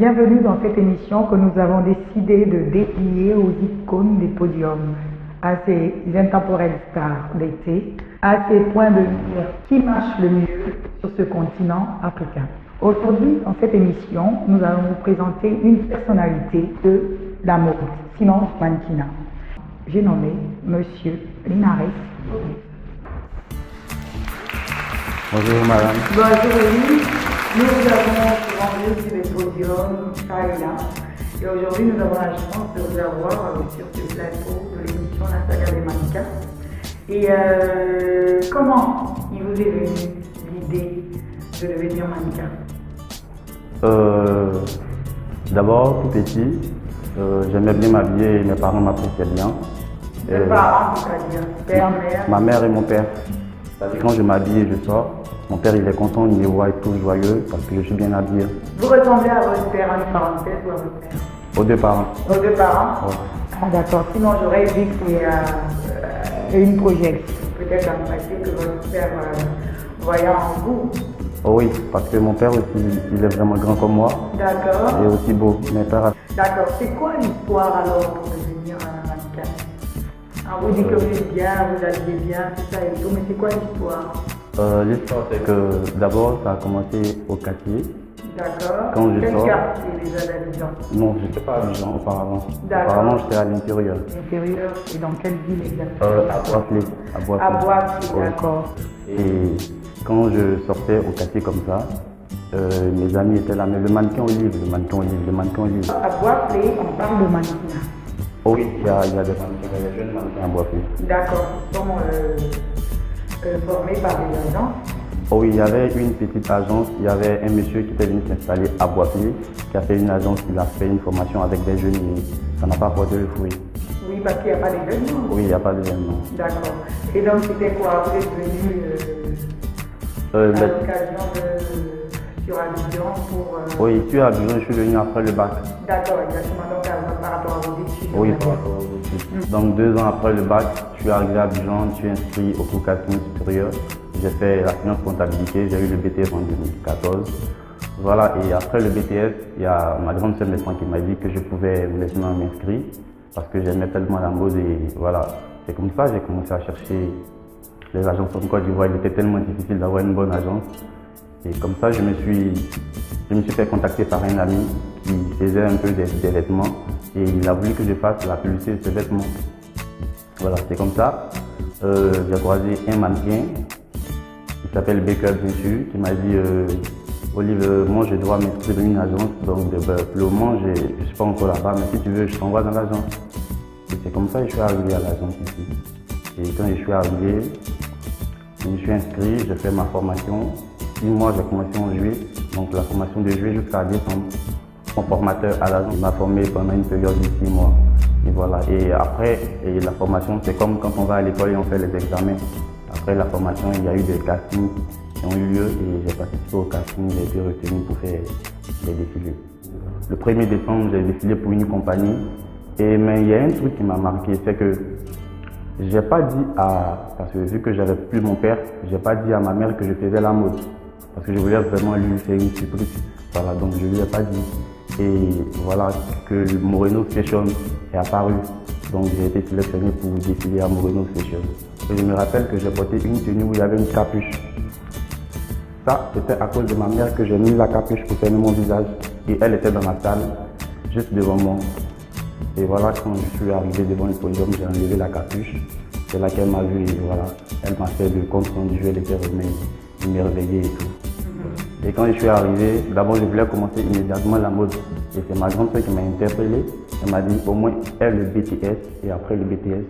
Bienvenue dans cette émission que nous avons décidé de dédier aux icônes des podiums, à ces intemporelles stars d'été, à ces points de lumière qui marchent le mieux sur ce continent africain. Aujourd'hui, dans cette émission, nous allons vous présenter une personnalité de la mode, sinon du mannequinat. J'ai nommé Monsieur Linares. Bonjour madame. Bonjour Elie. Nous avons rendu sur les podiums, ça et là. Et aujourd'hui, nous avons la chance de vous avoir sur ce plateau de l'émission La Saga des mannequins. Et comment il vous est venu l'idée de devenir mannequin? D'abord, tout petit, j'aimais bien m'habiller et mes parents m'appréciaient bien. Mes parents, c'est-à-dire père, mère? Ma mère et mon père. Quand je m'habille et je sors, mon père il est content, il me voit tout joyeux parce que je suis bien habillé. Vous ressemblez à votre père en parenthèse ou à votre père? Aux deux parents. Aux deux parents? Ouais. Ah d'accord, sinon j'aurais dit que c'est une projection. Peut-être dans le passé que votre père voyait en vous. Oh oui, parce que mon père aussi, il est vraiment grand comme moi. D'accord. Et aussi beau. Mes pères. D'accord, c'est quoi l'histoire alors pour devenir un mannequin? On vous dit que vous êtes bien, vous habillez bien, tout ça et tout, mais c'est quoi l'histoire? L'histoire c'est que d'abord ça a commencé au quartier. D'accord. Quand je Quel sors. quartier déjà d'Abidjan? Non, je n'étais pas à Abidjan auparavant. D'accord. Auparavant j'étais à l'intérieur. L'intérieur, et dans quelle ville exactement? À Boisflé. À Boisflé, Ouais. d'accord. Et quand je sortais au quartier comme ça, mes amis étaient là, mais le mannequin olive, le mannequin olive, le mannequin olive. À Boisflé, on parle de mannequinat. Oh oui, il y a des mannequins, il y a des jeunes mannequins à Boisflé. D'accord, ils sont formés par des agences. Oh oui, il y avait une petite agence, il y avait un monsieur qui était venu s'installer à Boisflé, qui a fait une agence, il a fait une formation avec des jeunes et ça n'a pas porté le fruit. Oui, parce qu'il n'y a pas d'événement. Oui, il n'y a pas d'événement. D'accord. Et donc c'était quoi? Vous êtes venu à l'occasion sur Abidjan pour... Oui, sur Abidjan, je suis venu après le bac. D'accord, exactement. Donc par rapport à vos études. Oui, par rapport aux études. Donc 2 ans après le bac, je suis arrivé à Abidjan, je suis inscrit au cours casting supérieur. J'ai fait la finance comptabilité, j'ai eu le BTS en 2014. Voilà, et après le BTS, il y a ma grande sœur médecin qui m'a dit que je pouvais maintenant m'inscrire parce que j'aimais tellement la mode et voilà. C'est comme ça que j'ai commencé à chercher les agences en Côte d'Ivoire. Il était tellement difficile d'avoir une bonne agence. Et comme ça, je me suis fait contacter par un ami qui faisait un peu des vêtements et il a voulu que je fasse la publicité de ces vêtements. Voilà, c'est comme ça. J'ai croisé un mannequin qui s'appelle Baker, bien sûr, qui m'a dit Olive, moi je dois m'inscrire dans une agence, donc pour le moment je ne suis pas encore là-bas, mais si tu veux, je t'envoie dans l'agence. Et c'est comme ça que je suis arrivé à l'agence ici. Et quand je suis arrivé, je me suis inscrit, j'ai fait ma formation. 6 mois, j'ai commencé en juillet, donc la formation de juillet jusqu'à décembre. Mon formateur à l'agence m'a formé pendant une période de 6 mois. Et voilà. Et après, la formation, c'est comme quand on va à l'école et on fait les examens. Après la formation, il y a eu des castings qui ont eu lieu et j'ai participé au casting, j'ai été retenu pour faire des défilés. Le 1er décembre, j'ai défilé pour une compagnie. Mais il y a un truc qui m'a marqué, c'est que j'ai pas dit parce que vu que j'avais plus mon père, j'ai pas dit à ma mère que je faisais la mode. Parce que je voulais vraiment lui faire une surprise. Voilà, donc je lui ai pas dit. Et voilà que Moreno Fashion est apparu. Donc j'ai été sélectionné pour défiler à Moreno Fashion. Et je me rappelle que j'ai porté une tenue où il y avait une capuche. Ça, c'était à cause de ma mère que j'ai mis la capuche pour fermer mon visage. Et elle était dans la salle, juste devant moi. Et voilà, quand je suis arrivé devant le podium, j'ai enlevé la capuche. C'est là qu'elle m'a vu et voilà, elle m'a fait de compte rendu, elle était vraiment émerveillée et tout. Et quand je suis arrivé, d'abord je voulais commencer immédiatement la mode. Et c'est ma grande sœur qui m'a interpellé. Elle m'a dit au moins aie le BTS et après le BTS,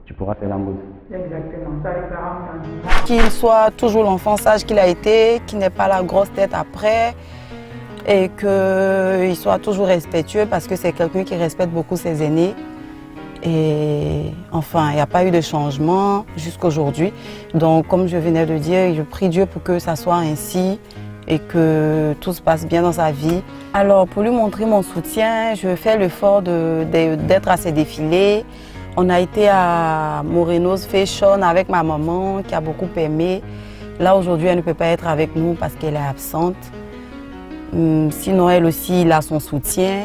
tu pourras faire la mode. Exactement, ça les parents. Qu'il soit toujours l'enfant sage qu'il a été, qu'il n'ait pas la grosse tête après et qu'il soit toujours respectueux parce que c'est quelqu'un qui respecte beaucoup ses aînés. Et enfin, il n'y a pas eu de changement jusqu'aujourd'hui. Donc, comme je venais de dire, je prie Dieu pour que ça soit ainsi et que tout se passe bien dans sa vie. Alors, pour lui montrer mon soutien, je fais l'effort d'être à ses défilés. On a été à Moreno's Fashion avec ma maman qui a beaucoup aimé. Là, aujourd'hui, elle ne peut pas être avec nous parce qu'elle est absente. Sinon, elle aussi, il a son soutien.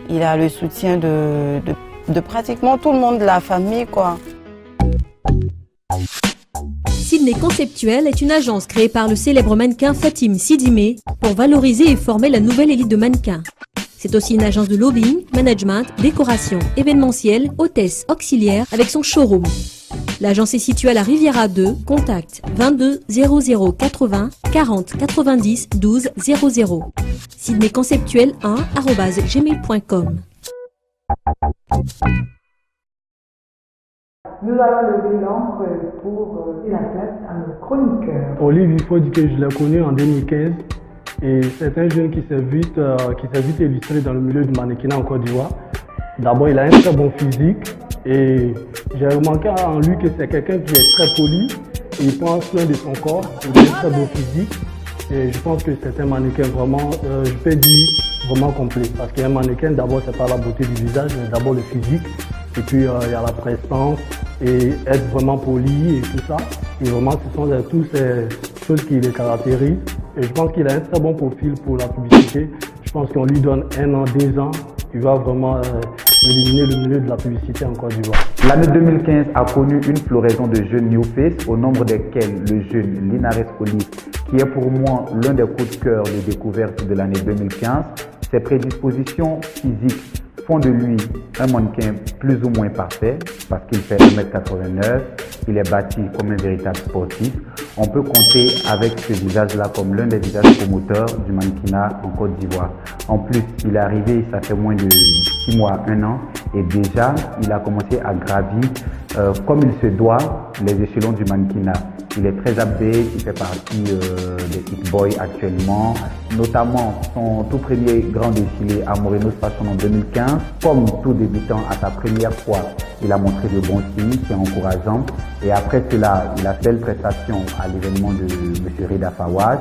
Il a le soutien de pratiquement tout le monde de la famille, quoi. Sydney Conceptuel est une agence créée par le célèbre mannequin Fatim Sidimé pour valoriser et former la nouvelle élite de mannequins. C'est aussi une agence de lobbying, management, décoration, événementiel, hôtesse, auxiliaire avec son showroom. L'agence est située à la Riviera 2, contact 22 00 80 40 90 12 00. Sydney Conceptuel 1@gmail.com. Nous allons lever l'encre pour laisser la place à nos chroniqueurs. Olive, il faut dire que je l'ai connu en 2015 et c'est un jeune qui s'est vite illustré dans le milieu du mannequinat en Côte d'Ivoire. D'abord, il a un très bon physique et j'ai remarqué en lui que c'est quelqu'un qui est très poli, il prend soin de son corps, il a un très beau physique et je pense que c'est un mannequin vraiment, je peux dire, vraiment complet. Parce qu'un mannequin, d'abord, c'est pas la beauté du visage, mais d'abord le physique. Et puis, il y a la prestance et être vraiment poli et tout ça. Et vraiment, ce sont toutes ces choses qui le caractérisent. Et je pense qu'il a un très bon profil pour la publicité. Je pense qu'on lui donne 1 an, 2 ans. Il va vraiment éliminer le milieu de la publicité en Côte d'Ivoire. L'année 2015 a connu une floraison de jeunes new face, au nombre desquels le jeune Linares Olive, qui est pour moi l'un des coups de cœur de découverte de l'année 2015. Ses prédispositions physiques font de lui un mannequin plus ou moins parfait parce qu'il fait 1m89, il est bâti comme un véritable sportif. On peut compter avec ce visage-là comme l'un des visages promoteurs du mannequinat en Côte d'Ivoire. En plus, il est arrivé, ça fait moins de 6 mois, 1 an, et déjà, il a commencé à gravir, comme il se doit, les échelons du mannequinat. Il est très update, il fait partie des Hit Boys actuellement, notamment son tout premier grand défilé à Morenos Fashion en 2015. Comme tout débutant à sa première fois, il a montré de bons signes, c'est encourageant. Et après cela, il a fait une prestation à l'événement de M. Reda Fawaz.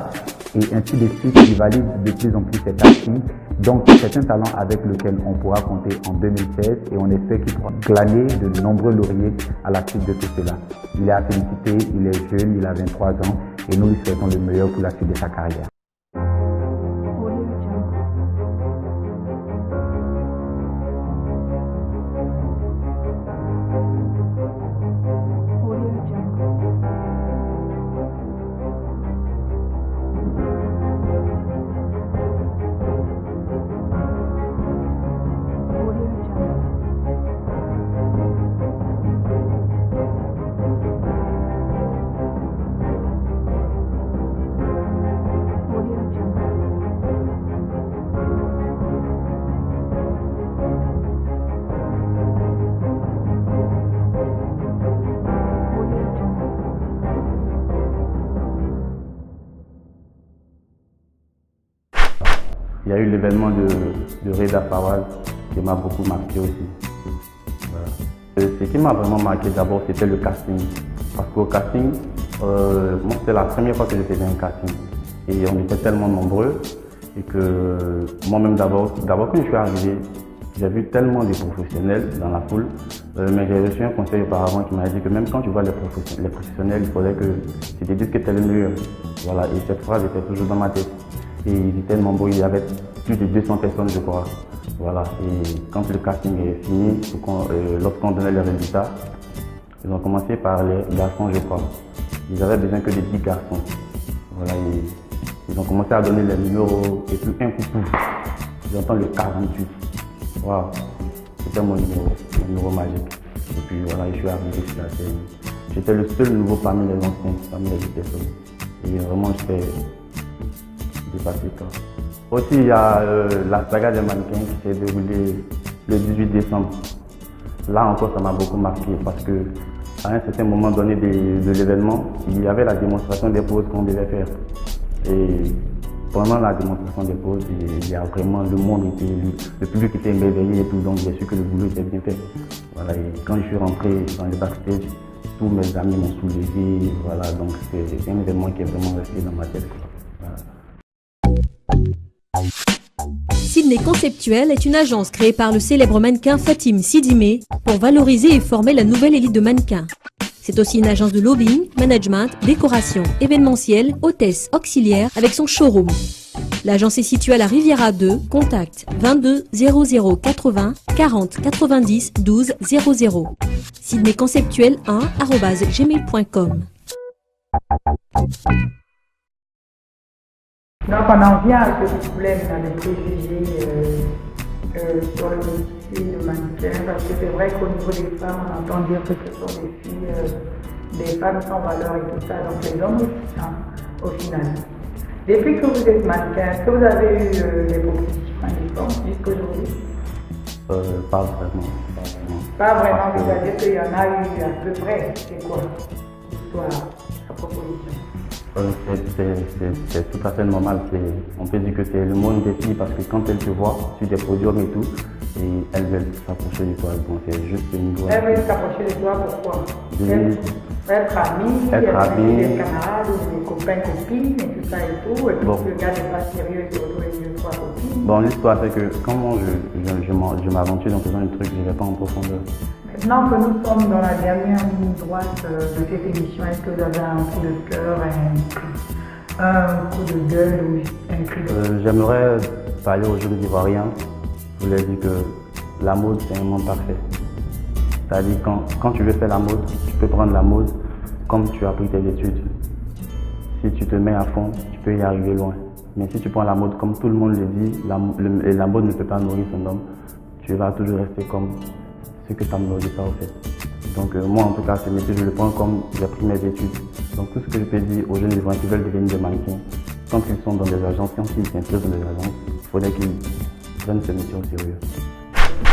Et ainsi de suite, il valide de plus en plus cet acting. Donc c'est un talent avec lequel on pourra compter en 2016 et on espère qu'il pourra glaner de nombreux lauriers à la suite de tout cela. Il est à féliciter, il est jeune, il a 23 ans et nous lui souhaitons le meilleur pour la suite de sa carrière. Il y a eu l'événement de Reda Fawaz qui m'a beaucoup marqué aussi. Voilà. Ce qui m'a vraiment marqué d'abord, c'était le casting. Parce qu'au casting, moi c'était la première fois que je faisais un casting. Et on était tellement nombreux et que moi-même d'abord quand je suis arrivé, j'ai vu tellement de professionnels dans la foule. Mais j'ai reçu un conseil auparavant qui m'a dit que même quand tu vois les professionnels, il faudrait que tu te dises que tu es le meilleur. Voilà. Et cette phrase était toujours dans ma tête. Et ils étaient nombreux, il y avait plus de 200 personnes je crois. Voilà. Et quand le casting est fini, lorsqu'on donnait les résultats, ils ont commencé par les garçons je crois. Ils avaient besoin que de 10 garçons. Voilà. Et ils ont commencé à donner les numéros et puis un coup pouf, j'entends le 48. Waouh, c'était mon numéro magique. Et puis voilà, je suis arrivé sur la scène. J'étais le seul nouveau parmi les anciens, parmi les 10 personnes. Et vraiment j'étais dépassé. Aussi, il y a la saga des mannequins qui s'est déroulée le 18 décembre. Là encore, ça m'a beaucoup marqué parce que à un certain moment donné de l'événement, il y avait la démonstration des poses qu'on devait faire. Et pendant la démonstration des poses, il y a vraiment le monde le public était émerveillé et tout, donc j'ai su que le boulot était bien fait. Voilà, et quand je suis rentré dans le backstage, tous mes amis m'ont soulevé. Voilà, donc c'est un événement qui est vraiment resté dans ma tête. Voilà. Sydney Conceptuel est une agence créée par le célèbre mannequin Fatim Sidimé pour valoriser et former la nouvelle élite de mannequins. C'est aussi une agence de lobbying, management, décoration, événementiel, hôtesse, auxiliaire avec son showroom. L'agence est située à la Riviera 2, contact 22 00 80 40 90 12 00. sydneyconceptuel1@gmail.com. Donc on en vient à ce problème des préjugés sur le métier de mannequin, parce que c'est vrai qu'au niveau des femmes, on entend dire que ce sont des filles, des femmes sans valeur et tout ça, donc les hommes aussi, hein, au final. Depuis que vous êtes mannequin, est-ce que vous avez eu des propositions indépendantes jusqu'aujourd'hui? Pas vraiment. Pas vraiment, c'est-à-dire qu'il y en a eu à peu près. C'est quoi l'histoire, la proposition? C'est tout à fait normal. On peut dire que c'est le monde des filles parce que quand elles te voient sur des podiums et tout, et elles veulent s'approcher de toi. Donc c'est juste le niveau. Elles veulent s'approcher de toi, pourquoi? Être amies, être des camarades, des copains, copines, et tout ça et tout. Et puis bon. Le gars n'est pas sérieux, il se retrouve avec deux, trois copines. Bon, l'histoire c'est que comment je m'aventure dans ce genre de truc, je ne vais pas en profondeur. Maintenant que nous sommes dans la dernière ligne droite de cette émission, est-ce que vous avez un coup de cœur, un coup de gueule ou un cri de... J'aimerais parler aux jeunes Ivoiriens. Je voulais dire que la mode, c'est un monde parfait. C'est-à-dire quand tu veux faire la mode, tu peux prendre la mode comme tu as pris tes études. Si tu te mets à fond, tu peux y arriver loin. Mais si tu prends la mode comme tout le monde le dit, la mode ne peut pas nourrir son homme, tu vas toujours rester comme ce que ça ne nourrit pas au fait. Donc moi en tout cas, ce métier, je le prends comme j'ai pris mes études. Donc tout ce que je peux dire aux jeunes Ivoiriens qui veulent devenir des mannequins, quand ils sont dans des agences, quand ils s'inscrivent dans des agences, il faudrait qu'ils prennent ce métier au sérieux.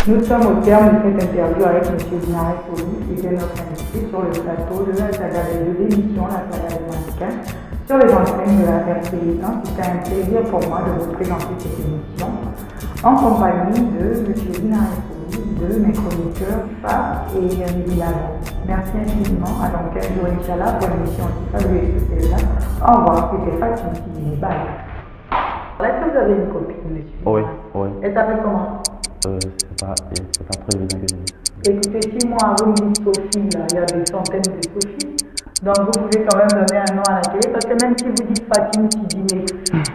Nous sommes au terme de cette interview avec M. Dinaret Soli, qui était notre invité sur le plateau de la saga de l'émission, la saga des mannequins, sur les antennes de la RTI1. C'était un plaisir pour moi de vous présenter cette émission en compagnie de M. Dinaret Soli, de mes chroniqueurs Fab et Bilal. Merci infiniment. À donc un jour, Inch'Allah, pour l'émission aussi fabuleuse que celle-là. Au revoir, c'était Fatim Sidine. Bye. Est-ce que vous avez une copine, monsieur? Oui, oui. Elle s'appelle comment? C'est pas très évident que je dise. Écoutez, si moi vous me dites Sophie, là, il y a des centaines de Sophie, donc vous pouvez quand même donner un nom à la télé, parce que même si vous dites Fatim Sidine,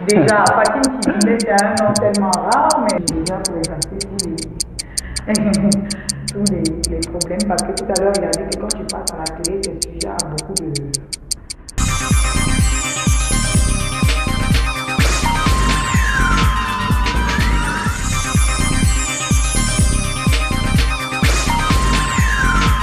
déjà Fatim Sidine c'est un nom tellement rare, mais déjà pour effacer tous les problèmes, parce que tout à l'heure il a dit que quand tu passes à la télé, c'est sujet à beaucoup de